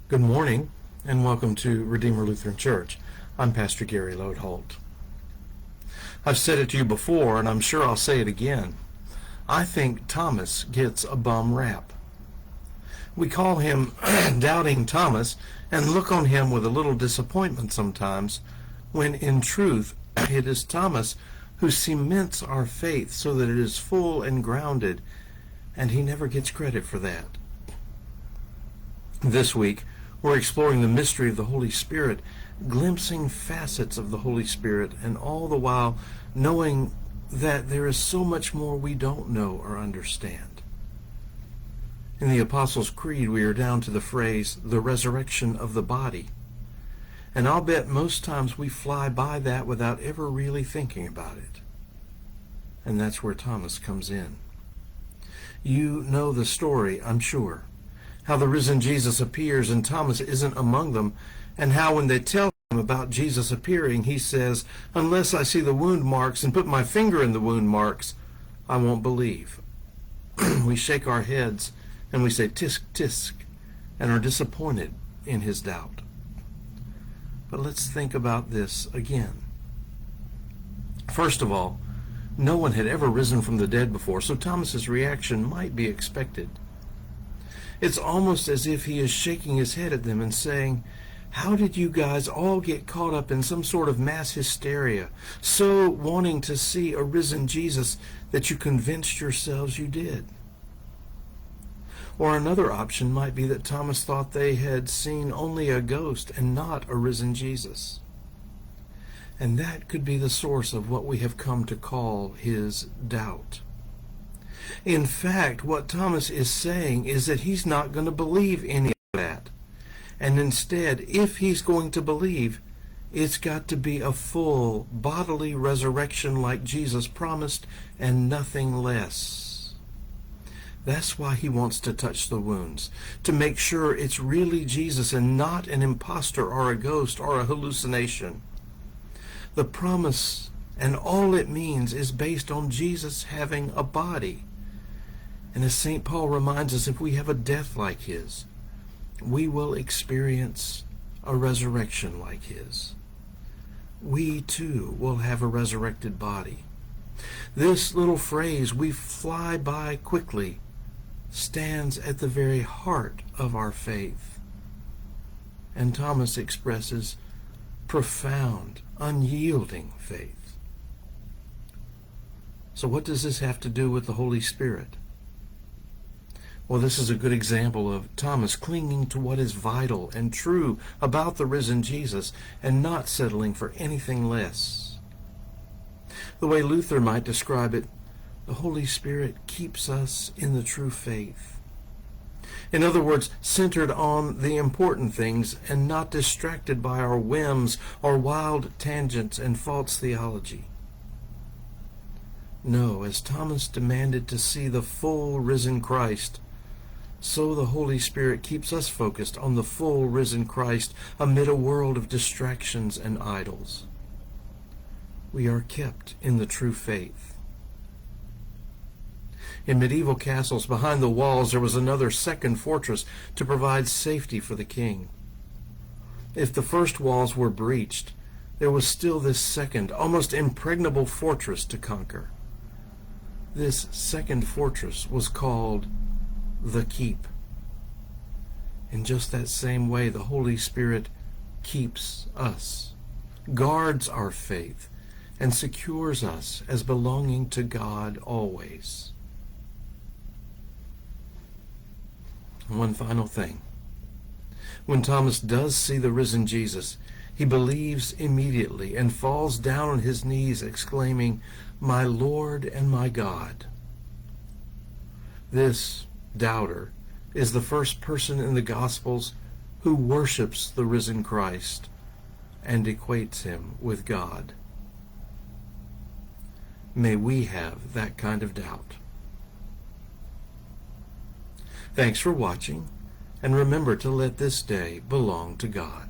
Good morning, and welcome to Redeemer Lutheran Church. I'm Pastor Gary Lodeholt. I've said it to you before, and I'm sure I'll say it again. I think Thomas gets a bum rap. We call him Doubting Thomas and look on him with a little disappointment sometimes, when in truth it is Thomas who cements our faith so that it is full and grounded, and he never gets credit for that. This week, we're exploring the mystery of the Holy Spirit, glimpsing facets of the Holy Spirit, and all the while knowing that there is so much more we don't know or understand. In the Apostles' Creed, we are down to the phrase, the resurrection of the body. And I'll bet most times we fly by that without ever really thinking about it. And that's where Thomas comes in. You know the story, I'm sure. How the risen Jesus appears and Thomas isn't among them, and how when they tell him about Jesus appearing, he says, "Unless I see the wound marks and put my finger in the wound marks, I won't believe." We shake our heads and we say, "Tisk, tisk," and are disappointed in his doubt. But let's think about this again. First of all, no one had ever risen from the dead before, so Thomas's reaction might be expected. It's almost as if he is shaking his head at them and saying, "How did you guys all get caught up in some sort of mass hysteria, so wanting to see a risen Jesus that you convinced yourselves you did?" Or another option might be that Thomas thought they had seen only a ghost and not a risen Jesus. And that could be the source of what we have come to call his doubt. In fact, what Thomas is saying is that he's not going to believe any of that. And instead, if he's going to believe, it's got to be a full bodily resurrection like Jesus promised and nothing less. That's why he wants to touch the wounds, to make sure it's really Jesus and not an impostor or a ghost or a hallucination. The promise and all it means is based on Jesus having a body. And as St. Paul reminds us, if we have a death like his, we will experience a resurrection like his. We too will have a resurrected body. This little phrase, "we fly by quickly," stands at the very heart of our faith. And Thomas expresses profound, unyielding faith. So what does this have to do with the Holy Spirit? Well, this is a good example of Thomas clinging to what is vital and true about the risen Jesus and not settling for anything less. The way Luther might describe it, the Holy Spirit keeps us in the true faith. In other words, centered on the important things and not distracted by our whims or wild tangents and false theology. No, as Thomas demanded to see the full risen Christ, so the Holy Spirit keeps us focused on the full risen Christ amid a world of distractions and idols. We are kept in the true faith. In medieval castles, behind the walls, there was another second fortress to provide safety for the king. If the first walls were breached, there was still this second, almost impregnable fortress to conquer. This second fortress was called the Keep. In just that same way, the Holy Spirit keeps us, guards our faith, and secures us as belonging to God always. One final thing. When Thomas does see the risen Jesus, he believes immediately and falls down on his knees, exclaiming, "My Lord and my God." This doubter is the first person in the Gospels who worships the risen Christ and equates him with God. May we have that kind of doubt. Thanks for watching, and remember to let this day belong to God.